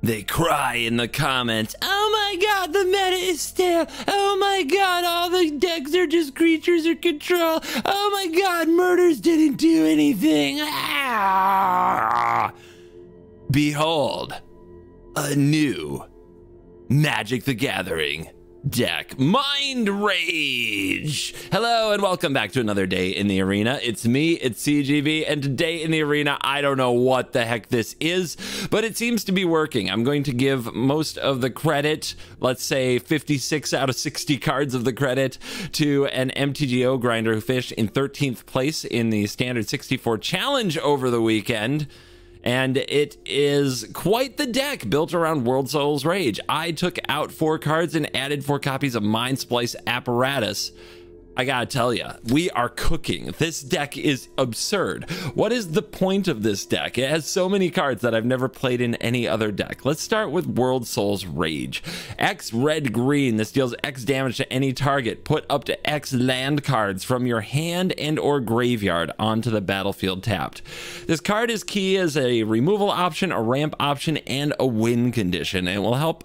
They cry in the comments, "Oh my god, the meta is stale. Oh my god, all the decks are just creatures or control. Oh my god, murders didn't do anything." Ah! Behold, a new Magic the Gathering deck, Mind Rage. Hello and welcome back to another day in the arena. It's me, it's CGB, and today in the arena, I don't know what the heck this is, but it seems to be working. I'm going to give most of the credit, let's say 56 out of 60 cards of the credit, to an MTGO grinder who finished in 13th place in the Standard 64 Challenge over the weekend. And it is quite the deck built around WorldSoul's Rage. I took out 4 cards and added 4 copies of Mindsplice Apparatus. I gotta tell you, we are cooking. This deck is absurd. What is the point of this deck? It has so many cards that I've never played in any other deck. Let's start with WorldSoul's Rage. X red green. This deals X damage to any target. Put up to X land cards from your hand and or graveyard onto the battlefield tapped. This card is key as a removal option, a ramp option, and a win condition. And it will help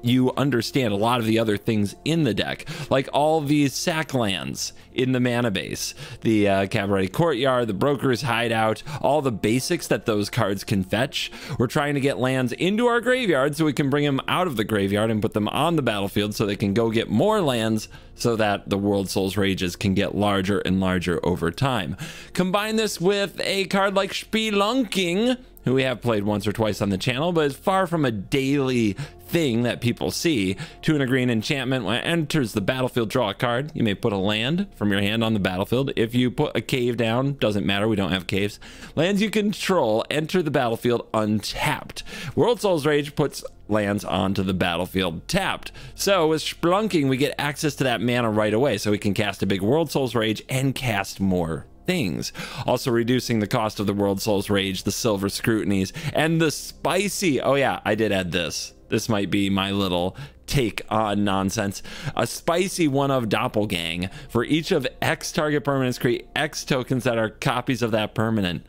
you understand a lot of the other things in the deck, like all these sack lands in the mana base, the Cabaret Courtyard, the Broker's Hideout, all the basics that those cards can fetch. We're trying to get lands into our graveyard so we can bring them out of the graveyard and put them on the battlefield so they can go get more lands so that the WorldSoul's Rages can get larger and larger over time. Combine this with a card like Spelunking, who we have played once or twice on the channel, but is far from a daily thing that people see. 2 and a green enchantment. When it enters the battlefield, draw a card. You may put a land from your hand on the battlefield. If you put a cave down, doesn't matter, we don't have caves. Lands you control enter the battlefield untapped. WorldSoul's Rage puts lands onto the battlefield tapped. So with Spelunking, we get access to that mana right away, so we can cast a big WorldSoul's Rage and cast more things, also reducing the cost of the WorldSoul's Rage, the Silver Scrutinies, and the spicy, oh yeah, I did add this. This might be my little take on nonsense. A spicy one of Doppelgang. For each of X target permanents, create X tokens that are copies of that permanent.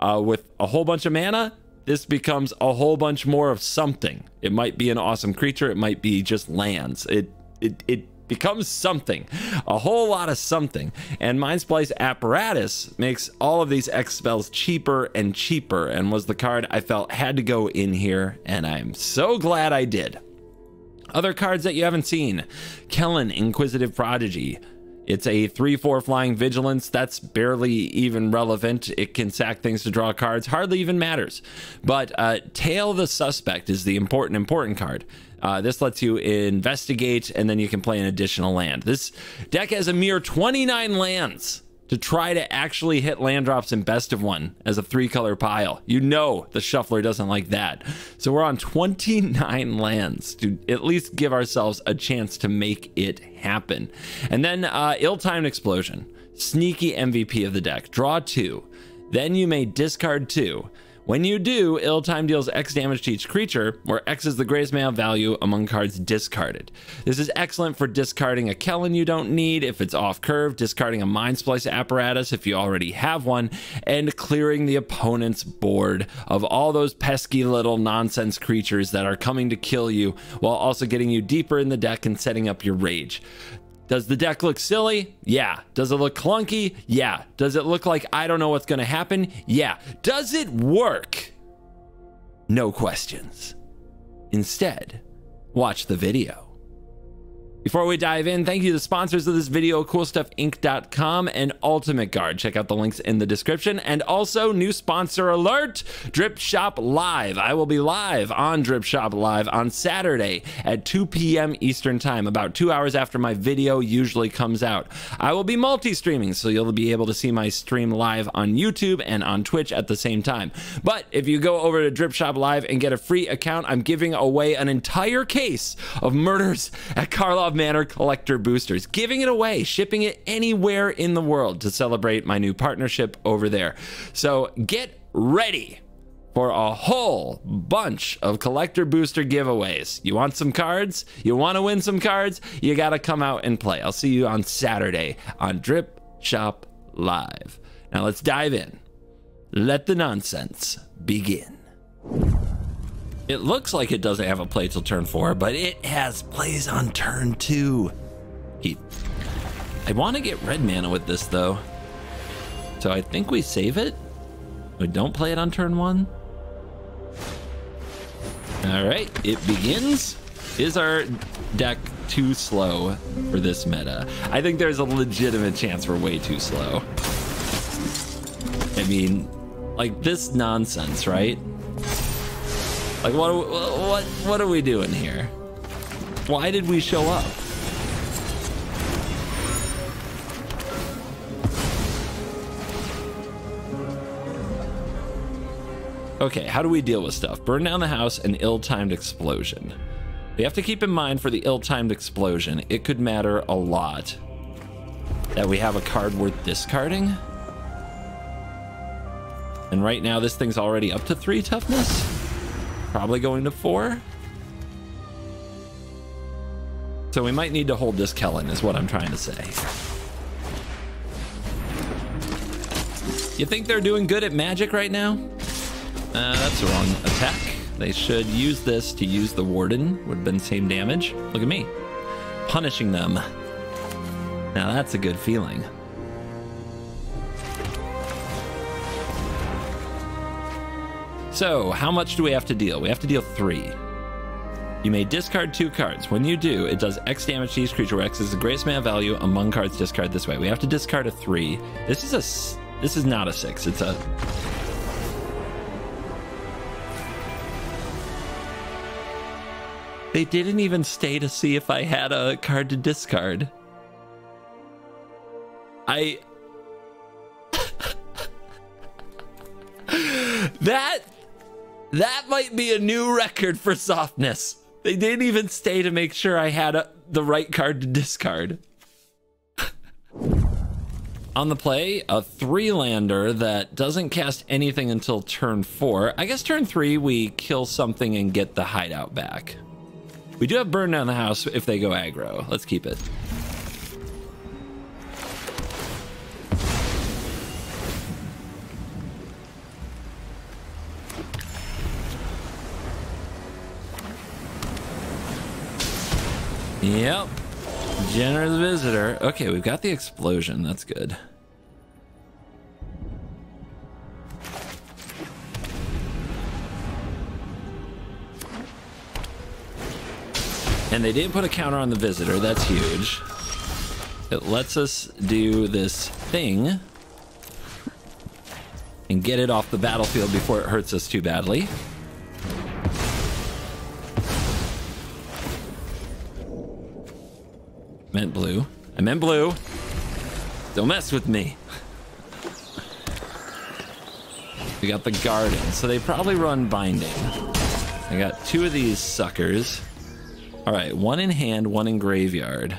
With a whole bunch of mana, this becomes a whole bunch more of something. It might be an awesome creature, it might be just lands. It becomes something, a whole lot of something. And Mindsplice Apparatus makes all of these X spells cheaper and cheaper, and was the card I felt had to go in here, and I'm so glad I did. Other cards that you haven't seen: Kellen, Inquisitive Prodigy. It's a 3/4 flying vigilance. That's barely even relevant. It can sack things to draw cards, hardly even matters. But Tail the Suspect is the important card. This lets you investigate, and then you can play an additional land. This deck has a mere 29 lands to try to actually hit land drops in best of 1 as a 3-color pile. You know the shuffler doesn't like that. So we're on 29 lands to at least give ourselves a chance to make it happen. And then Ill-Timed Explosion, sneaky MVP of the deck. Draw 2, then you may discard 2. When you do, Ill-Time deals X damage to each creature, where X is the greatest mana value among cards discarded. This is excellent for discarding a Kellen you don't need if it's off curve, discarding a Mindsplice Apparatus if you already have one, and clearing the opponent's board of all those pesky little nonsense creatures that are coming to kill you, while also getting you deeper in the deck and setting up your Rage. Does the deck look silly? Yeah. Does it look clunky? Yeah. Does it look like I don't know what's going to happen? Yeah. Does it work? No questions. Instead, watch the video. Before we dive in, thank you to the sponsors of this video, CoolStuffInc.com and Ultimate Guard. Check out the links in the description. And also, new sponsor alert, Drip Shop Live. I will be live on Drip Shop Live on Saturday at 2 p.m. Eastern Time, about 2 hours after my video usually comes out. I will be multi-streaming, so you'll be able to see my stream live on YouTube and on Twitch at the same time. But if you go over to Drip Shop Live and get a free account, I'm giving away an entire case of Murders at Karlov Manor collector boosters, giving it away, shipping it anywhere in the world to celebrate my new partnership over there. So get ready for a whole bunch of collector booster giveaways. You want some cards? You want to win some cards? You got to come out and play. I'll see you on Saturday on Drip Shop Live. Now let's dive in. Let the nonsense begin. It looks like it doesn't have a play till turn 4, but it has plays on turn 2. I want to get red mana with this though. So I think we save it. We don't play it on turn 1. All right, it begins. Is our deck too slow for this meta? I think there's a legitimate chance we're way too slow. I mean, like this nonsense, right? Like what are we doing here? Why did we show up? Okay, how do we deal with stuff? Burn down the house and ill-timed explosion. We have to keep in mind for the ill-timed explosion, it could matter a lot that we have a card worth discarding. And right now this thing's already up to 3 toughness. Probably going to 4. So we might need to hold this Kellen is what I'm trying to say. You think they're doing good at Magic right now? That's the wrong attack. They should use this to use the Warden. Would have been same damage. Look at me. Punishing them. Now that's a good feeling. So, how much do we have to deal? We have to deal 3. You may discard 2 cards. When you do, it does X damage to each creature where X is the greatest mana value among cards discarded this way. We have to discard a 3. This is not a 6. It's a... They didn't even stay to see if I had a card to discard. That might be a new record for softness. They didn't even stay to make sure I had the right card to discard. On the play, a 3-lander that doesn't cast anything until turn 4. I guess turn 3 we kill something and get the hideout back. We do have burn down the house if they go aggro. Let's keep it. Yep. Generous visitor. Okay, we've got the explosion. That's good. And they didn't put a counter on the visitor. That's huge. It lets us do this thing and get it off the battlefield before it hurts us too badly. Meant blue. I meant blue. Don't mess with me. We got the garden, so they probably run binding. I got 2 of these suckers. All right, 1 in hand, 1 in graveyard.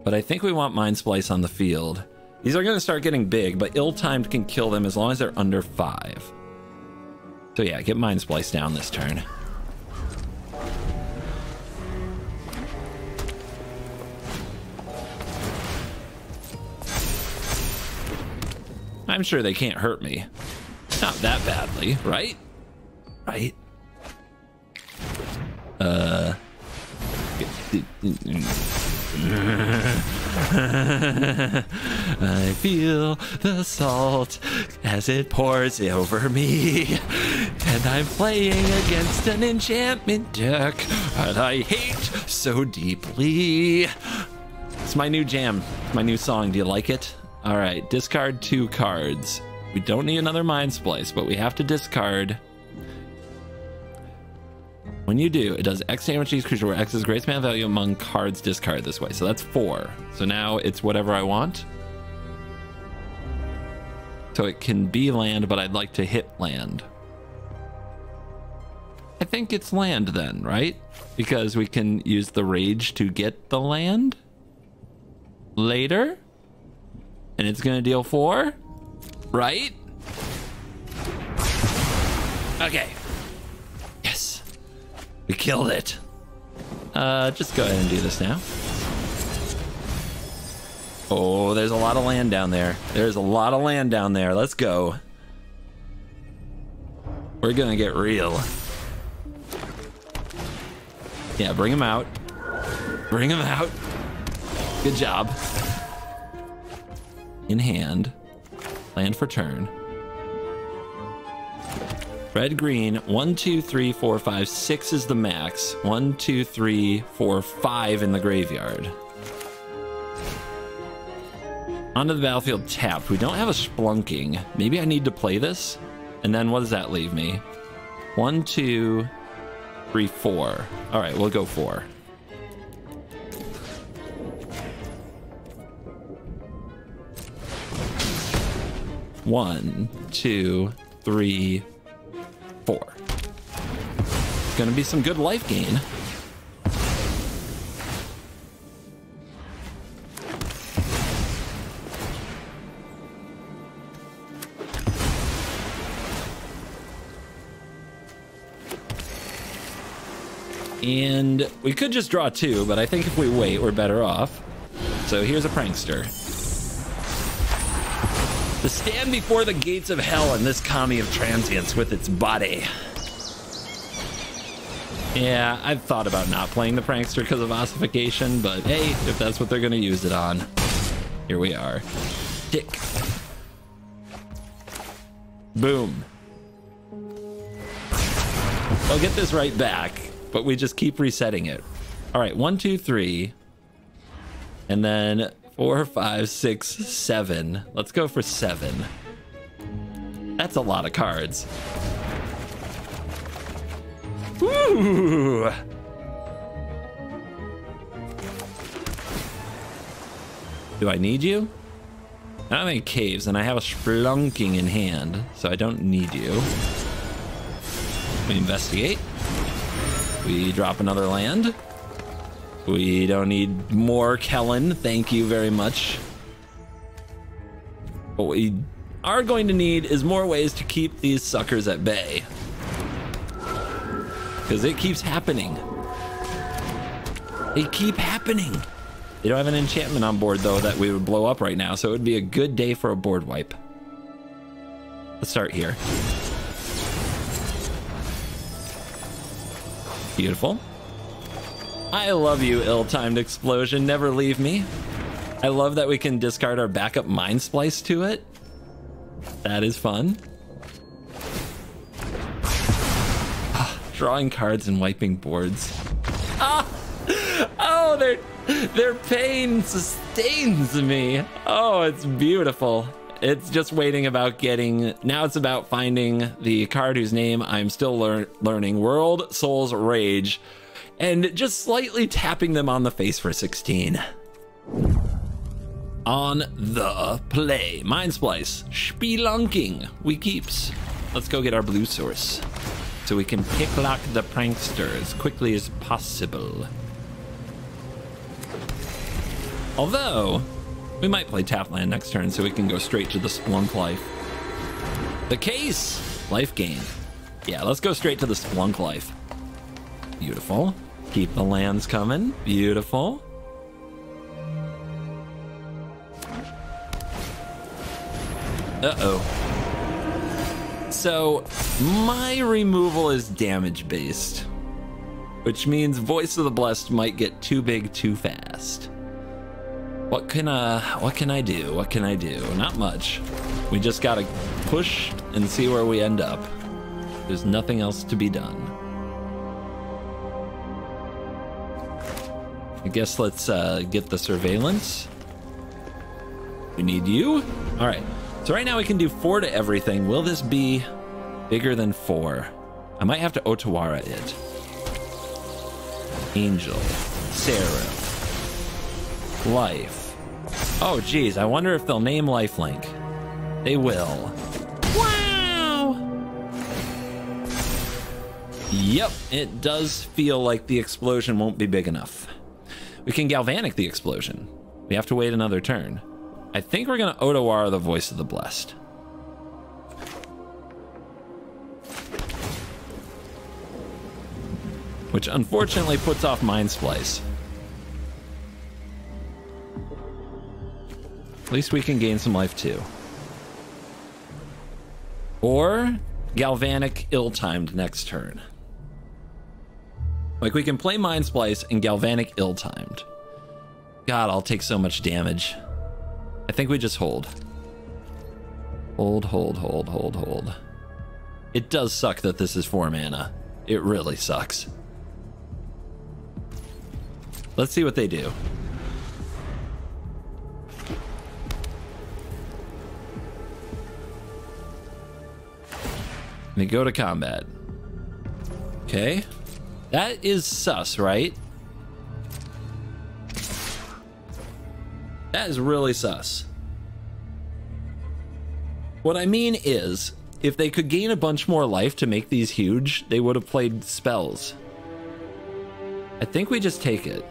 But I think we want Mindsplice on the field. These are going to start getting big, but ill-timed can kill them as long as they're under 5. So yeah, get Mindsplice down this turn. I'm sure they can't hurt me. Not that badly, right? Right? I feel the salt as it pours over me, and I'm playing against an enchantment deck that I hate so deeply. It's my new jam, my new song. Do you like it? All right, discard 2 cards. We don't need another Mindsplice, but we have to discard. When you do, it does X damage to each creature where X is greatest mana value among cards discarded this way. So that's 4. So now it's whatever I want. So it can be land, but I'd like to hit land. I think it's land then, right? Because we can use the rage to get the land later. And it's going to deal 4, right? Okay. Yes. We killed it. Just go ahead and do this now. Oh, there's a lot of land down there. There's a lot of land down there. Let's go. We're gonna get real. Yeah, bring him out. Bring him out. Good job. In hand. Land for turn. Red, green. 1, 2, 3, 4, 5, 6 is the max. 1, 2, 3, 4, 5 in the graveyard. Onto the battlefield tapped. We don't have a splunking. Maybe I need to play this? And then what does that leave me? 1, 2, 3, 4. All right, we'll go 4. One, 2, 3, 4. It's gonna be some good life gain. And we could just draw 2, but I think if we wait, we're better off. So here's a prankster. To stand before the gates of hell in this commie of transience with its body. Yeah, I've thought about not playing the prankster because of ossification, but hey, if that's what they're gonna use it on, here we are. Tick. Boom. I'll get this right back, but we just keep resetting it. All right, 1, 2, 3, and then 4, 5, 6, 7. Let's go for 7. That's a lot of cards. Woo! Do I need you? I don't think caves, and I have a splunking in hand, so I don't need you. We investigate. We drop another land. We don't need more Kellen. Thank you very much. What we are going to need is more ways to keep these suckers at bay. Because it keeps happening. They keep happening. They don't have an enchantment on board, though, that we would blow up right now, so it would be a good day for a board wipe. Let's start here. Beautiful. I love you, ill-timed explosion. Never leave me. I love that we can discard our backup Mindsplice to it. That is fun. Drawing cards and wiping boards. Ah! Oh, their pain sustains me. Oh, it's beautiful. It's just waiting about getting... Now it's about finding the card whose name I'm still learning. WorldSoul's Rage. And just slightly tapping them on the face for 16. On the play. Mindsplice. Spelunking. We keeps. Let's go get our blue source, so we can picklock the prankster as quickly as possible. Although, we might play tap land next turn so we can go straight to the Splunk life. The case! Life gain. Yeah, let's go straight to the Splunk life. Beautiful. Keep the lands coming. Beautiful. Uh-oh. So, my removal is damage-based, which means Voice of the Blessed might get too big too fast. What can I do? What can I do? Not much. We just gotta push and see where we end up. There's nothing else to be done. I guess let's get the surveillance. We need you. All right. So right now we can do 4 to everything. Will this be bigger than 4? I might have to Otawara it. Angel. Seraph. Life. Oh, geez. I wonder if they'll name Lifelink. They will. Wow! Yep, it does feel like the explosion won't be big enough. We can Galvanic the explosion. We have to wait another turn. I think we're going to Otawara the Voice of the Blessed. Which unfortunately puts off Mindsplice. At least we can gain some life too. Or Galvanic ill-timed next turn. Like, we can play Mindsplice and Galvanic ill-timed. God, I'll take so much damage. I think we just hold. Hold. It does suck that this is 4 mana. It really sucks. Let's see what they do. They go to combat. Okay. That is sus, right? That is really sus. What I mean is, if they could gain a bunch more life to make these huge, they would have played spells. I think we just take it.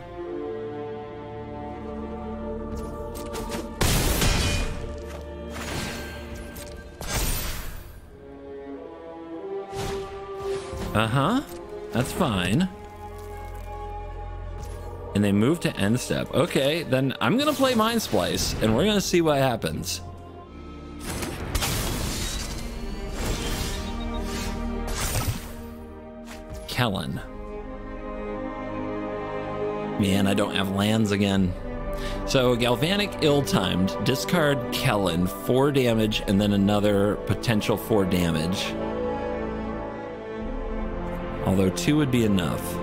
Uh-huh. That's fine. And they move to end step. Okay, then I'm gonna play Mindsplice, and we're gonna see what happens. Kellen. Man, I don't have lands again. So Galvanic ill-timed, discard Kellen, 4 damage, and then another potential 4 damage. Although 2 would be enough.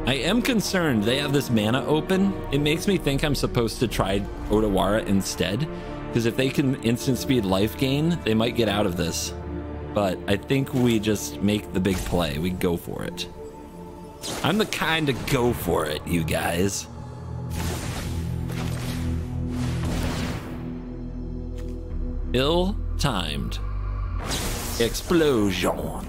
I am concerned they have this mana open. It makes me think I'm supposed to try Otawara instead, because if they can instant speed life gain, they might get out of this. But I think we just make the big play. We go for it. I'm the kind to go for it, you guys. Ill-timed. Explosion.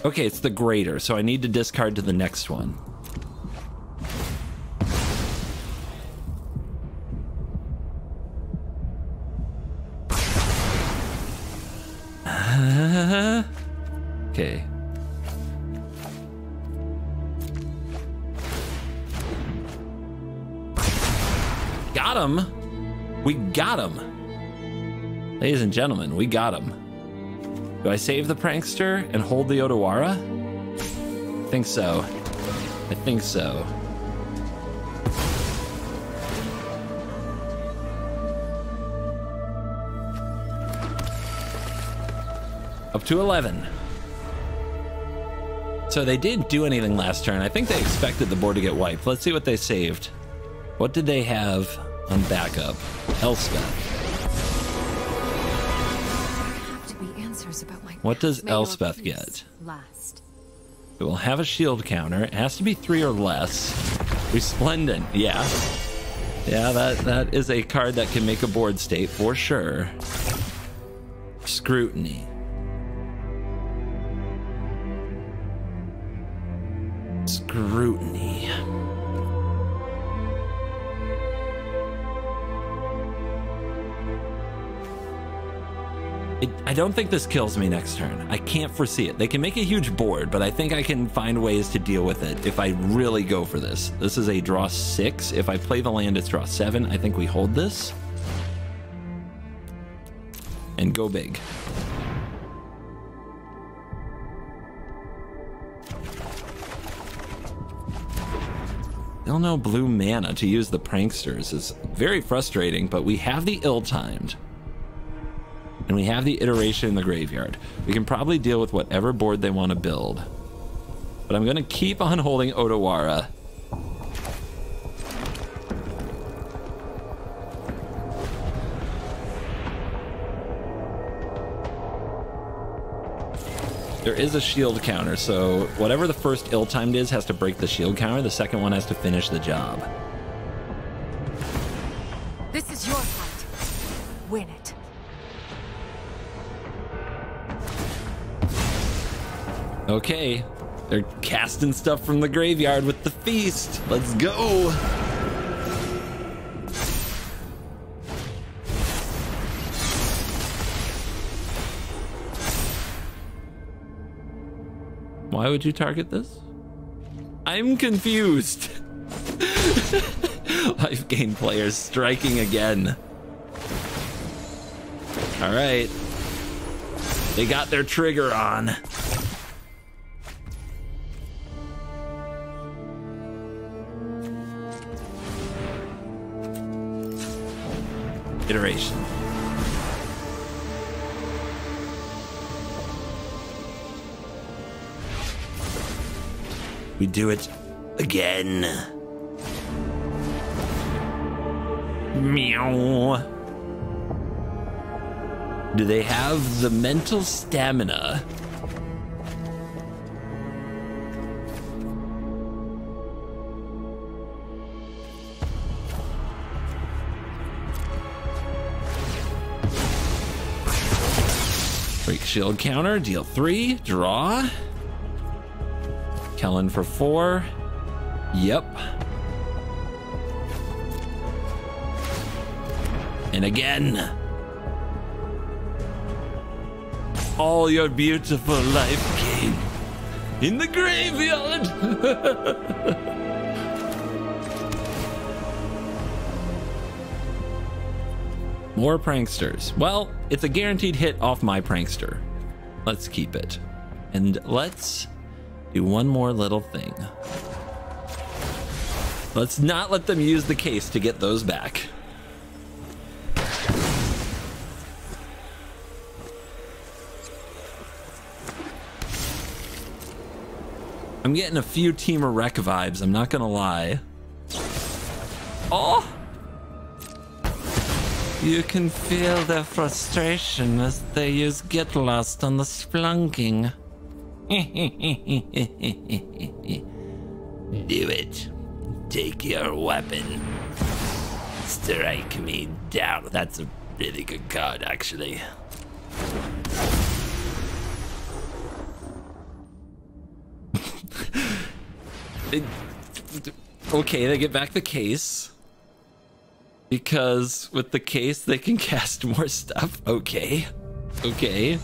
Okay, it's the greater, so I need to discard to the next one. Okay. Got him. We got him. Ladies and gentlemen, we got him. Do I save the prankster and hold the Otawara? I think so. I think so. Up to 11. So they didn't do anything last turn. I think they expected the board to get wiped. Let's see what they saved. What did they have on backup? Elspeth. What does Elspeth get? It will have a shield counter. It has to be 3 or less. Resplendent, yeah. Yeah, that is a card that can make a board state for sure. Scrutiny. Scrutiny. I don't think this kills me next turn. I can't foresee it. They can make a huge board, but I think I can find ways to deal with it if I really go for this. This is a draw 6. If I play the land, it's draw 7. I think we hold this and go big. Still no blue mana to use the pranksters. Is very frustrating, but we have the ill-timed. And we have the iteration in the graveyard. We can probably deal with whatever board they want to build. But I'm going to keep on holding Otawara. There is a shield counter, so whatever the first ill-timed is has to break the shield counter. The second one has to finish the job. This is your fight. Win it. Okay, they're casting stuff from the graveyard with the feast. Let's go. Why would you target this? I'm confused. Life gain players striking again. All right. They got their trigger on. Iteration. We do it again. Meow. Do they have the mental stamina? Break shield counter, deal 3, draw. Kellen for 4. Yep. And again. All your beautiful life gain in the graveyard. More pranksters. Well, it's a guaranteed hit off my prankster. Let's keep it. And let's do one more little thing. Let's not let them use the case to get those back. I'm getting a few Temur Wreck vibes, I'm not gonna lie. Oh! You can feel their frustration as they use Get Lost on the splunking. Do it. Take your weapon. Strike me down. That's a really good card, actually. Okay, they get back the case. Because with the case, they can cast more stuff. Okay. Okay.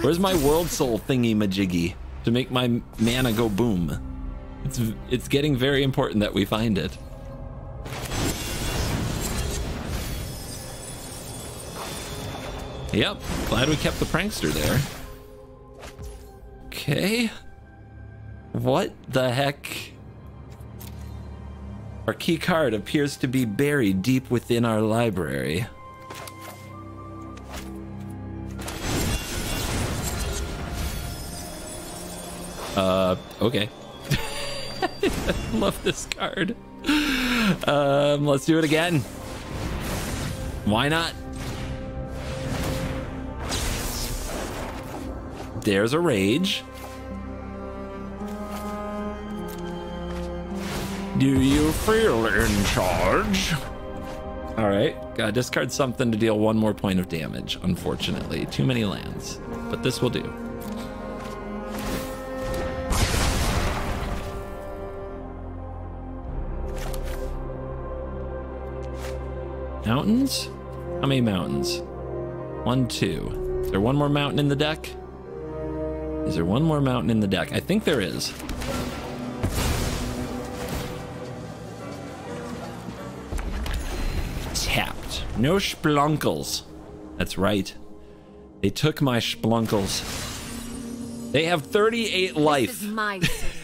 Where's my WorldSoul thingy majiggy to make my mana go boom? It's getting very important that we find it. Yep, glad we kept the prankster there. Okay. What the heck? Our key card appears to be buried deep within our library. Okay. Love this card. Let's do it again. Why not? There's a rage. Do you feel in charge? All right, gotta discard something to deal one more point of damage. Unfortunately, too many lands, but this will do. Mountains? How many mountains? 1, 2. Is there one more mountain in the deck? Is there one more mountain in the deck? I think there is. Tapped. No splunkles. That's right. They took my splunkles. They have 38 life. This is my city,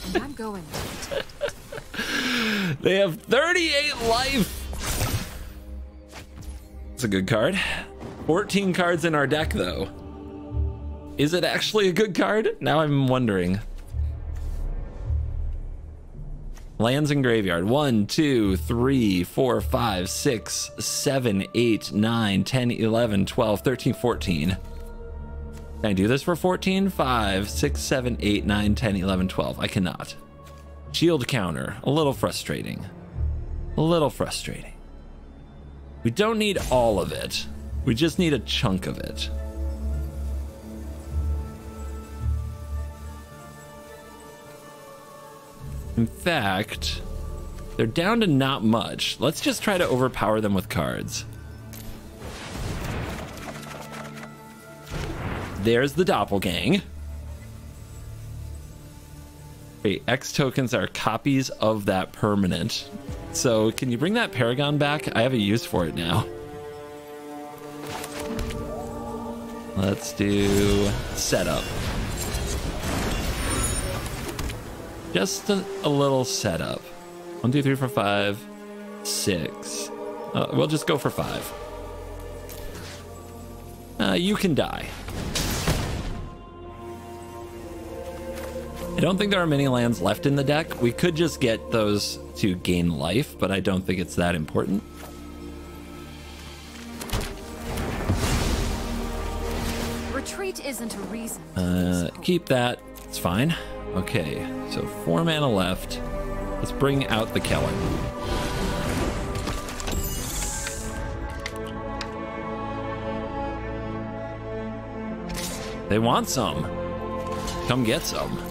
and I'm going to it. They have 38 life. It's a good card. 14 cards in our deck, though. Is it actually a good card? Now I'm wondering. Lands in graveyard. 1, 2, 3, 4, 5, 6, 7, 8, 9, 10, 11, 12, 13, 14. Can I do this for 14? 5, 6, 7, 8, 9, 10, 11, 12. I cannot. Shield counter. A little frustrating. A little frustrating. We don't need all of it. We just need a chunk of it. In fact, they're down to not much. Let's just try to overpower them with cards. There's the doppelgang. Wait, X tokens are copies of that permanent. So can you bring that Paragon back? I have a use for it now. Let's do setup. Just a little setup. 1, 2, 3, 4, 5, 6. We'll just go for 5. You can die. I don't think there are many lands left in the deck. We could just get those to gain life, but I don't think it's that important. Retreat isn't a reason. Keep that. It's fine. Okay, so 4 mana left. Let's bring out the Kellen. They want some. Come get some.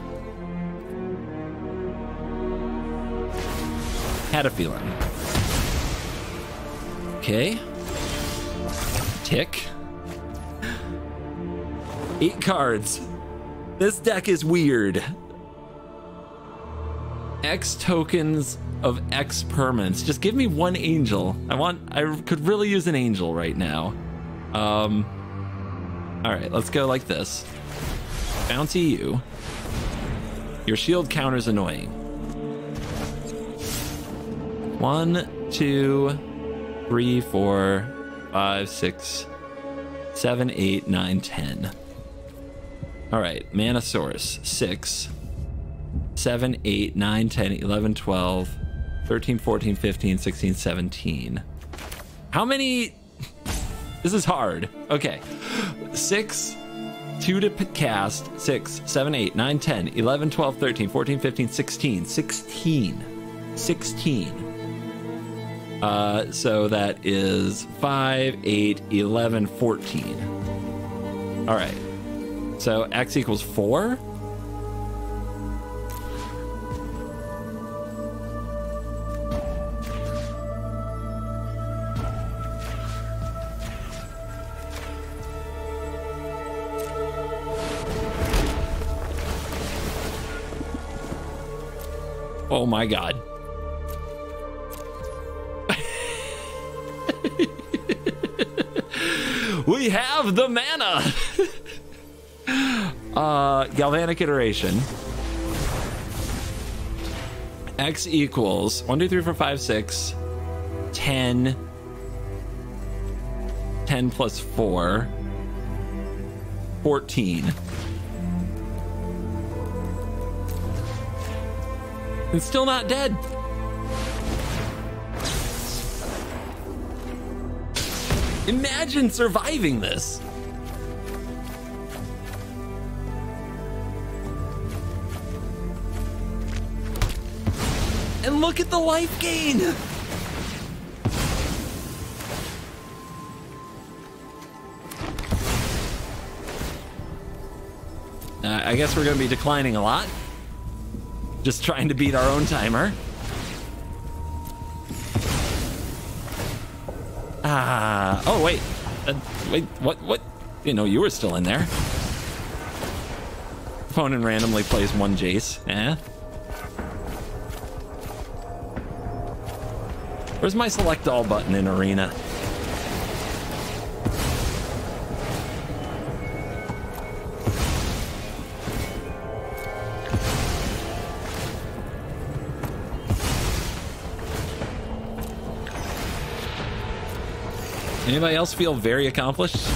Had a feeling. Okay. Tick. 8 cards. This deck is weird. X tokens of X permanents. Just give me 1 angel. I could really use an angel right now. All right, let's go like this. Bouncy you. Your shield counter's annoying. 1, 2, 3, 4, 5, 6, 7, 8, 9, 10. All right, mana source. 6, 7, 8, 9, 10, 11, 12, 13, 14, 15, 16, 17. How many? This is hard. Okay. 6, 2 to cast. 6, 7, 8, 9, 10, 11, 12, 13, 14, 15, 16. 16. So that is 5, 8, 11, 14. All right. So X equals 4. Oh my God. We have the mana. Galvanic iteration. X equals 1, 2, 3, 4, 5, 6, 10. 10 plus 4. 14. It's still not dead. Imagine surviving this. And look at the life gain. I guess we're going to be declining a lot. Just trying to beat our own timer. Oh, wait. Wait, what? You know, you were still in there. Opponent randomly plays 1 Jace. Where's my select all button in Arena? Anybody else feel very accomplished?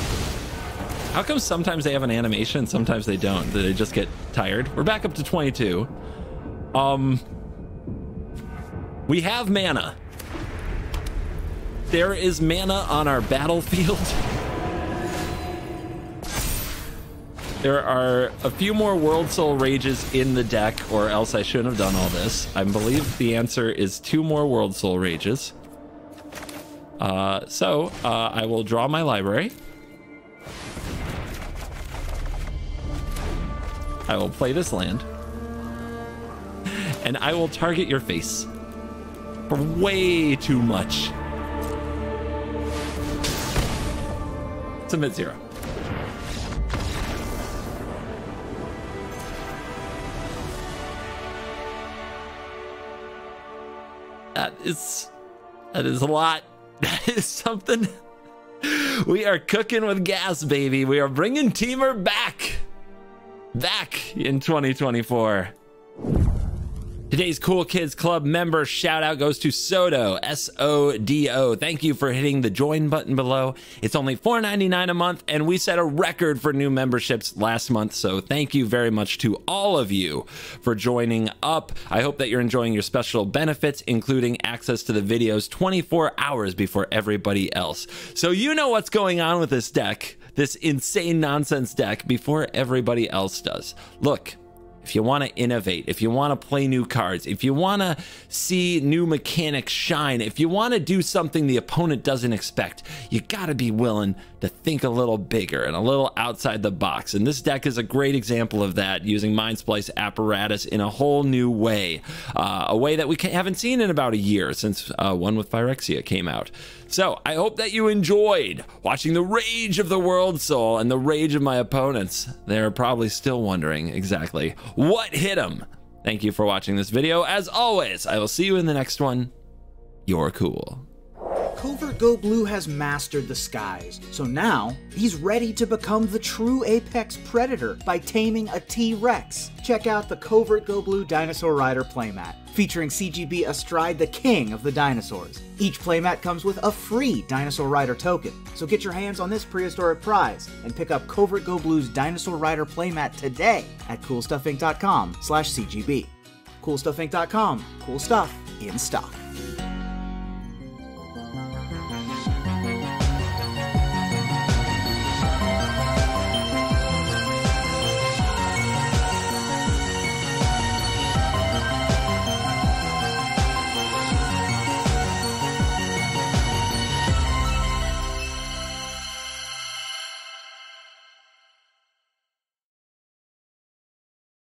How come sometimes they have an animation and sometimes they don't? Do they just get tired? We're back up to 22. We have mana. There is mana on our battlefield. There are a few more World Soul Rages in the deck, or else I shouldn't have done all this. I believe the answer is 2 more World Soul Rages. I will draw my library. I will play this land. And I will target your face for way too much. Submit 0. That is a lot. That is something. We are cooking with gas, baby. We are bringing Temur back in 2024. Today's Cool Kids Club member shout out goes to Sodo, S-O-D-O. Thank you for hitting the join button below. It's only $4.99 a month, and we set a record for new memberships last month, so thank you very much to all of you for joining up. I hope that you're enjoying your special benefits, including access to the videos 24 hours before everybody else. So you know what's going on with this deck, this insane nonsense deck, before everybody else does. Look, if you want to innovate, if you want to play new cards, if you want to see new mechanics shine, if you want to do something the opponent doesn't expect, you got to be willing to think a little bigger and a little outside the box. And this deck is a great example of that, using Mindsplice Apparatus in a whole new way, a way that we haven't seen in about a year since one with Phyrexia came out. So I hope that you enjoyed watching the rage of the World Soul and the rage of my opponents. They're probably still wondering exactly what hit them. Thank you for watching this video. As always, I will see you in the next one. You're cool. CovertGoBlue has mastered the skies, so now he's ready to become the true apex predator by taming a T-Rex. Check out the CovertGoBlue Dinosaur Rider playmat, featuring CGB astride the king of the dinosaurs. Each playmat comes with a free Dinosaur Rider token, so get your hands on this prehistoric prize and pick up CovertGoBlue's Dinosaur Rider playmat today at CoolStuffInc.com/CGB. CoolStuffInc.com, cool stuff in stock.